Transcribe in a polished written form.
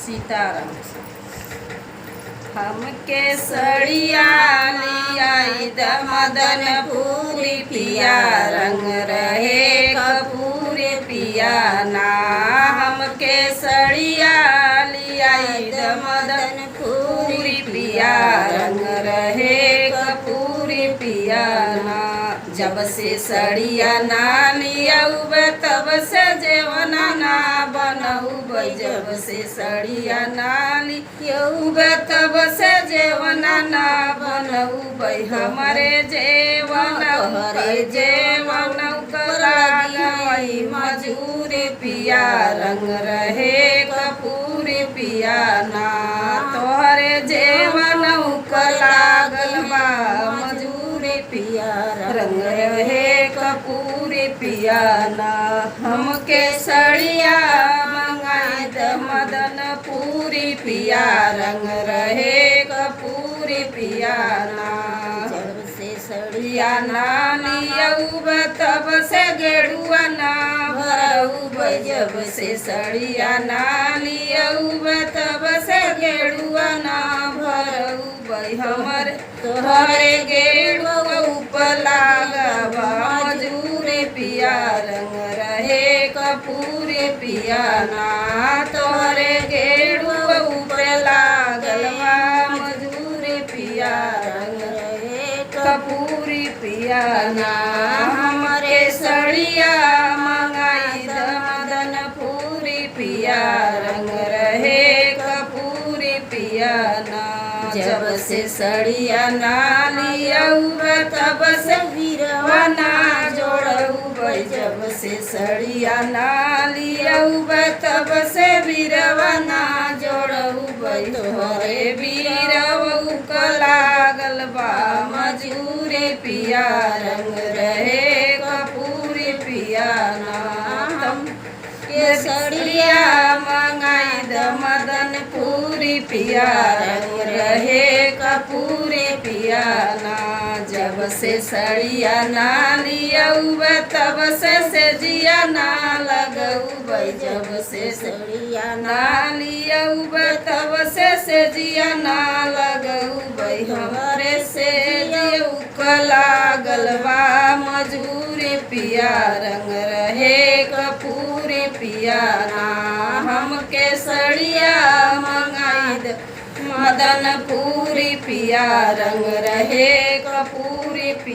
सीताराम। हमके सड़िया लियाई द मदनपुरी पिया, रंग रहे कपूरी पिया ना। हमके सड़िया लियाई द मदनपुरी पिया, रंग रहे कपूरी पिया ना। जब से सड़िया ना लियाऊब तब से जेवना ना बनऊब, जब से सड़िया ना लियाऊब तब से जेवना ना बनऊब। हमारे जेवन हरे जेवन लागई मजूरी पिया, रंग रहे कपूरी पिया ना। तोहरे जेवन लागल बा मजूरी पिया, रंग रहे कपूरी पिया ना। हमके सड़िया मंगाई द मदनपुरी पिया, रंग रहे कपूरी पिया ना। जब से सड़िया ना लियाऊब तब से गेड़ुआ ना भरऊब, जब से सड़िया ना लियाऊब तब से गेड़ुआ ना भरऊब। हमरे तोहरे गेड़ुआ ऊपर लागबा मजूरी पिया, रंग रहे कपूरी पिया ना। तोहरे गेड़ुआ ऊपर लागलबा मजूरी पिया, रंग रहे कपूरी पिया ना। हमरे सड़िया मंगाई द मदनपुरी पिया, रंग रहे कपूरी पिया ना। जब से सड़िया ना लियाऊब तब से वीरवा ना जोड़ऊब, जब से सड़िया ना लियाऊब तब से वीरवा ना जोड़ऊब। तोहरे वीरवा का लागल बा मजूरी पिया, रंग रहे कपूरी पिया ना। के सड़िया मंगाई द मदनपुरी पिया, रंग रहे कपूरी पिया ना। जब से सड़िया ना लियाऊब तब से जिया ना लगऊब, जब से सड़िया ना लियाऊब तब से जिया ना लगऊब। हमरे से लागल बा मजूरी पिया, रंग रहे कपूरी पिया ना। हमके सड़िया मंगाई द मदनपुरी पिया, रंग रहे कपूरी पिया।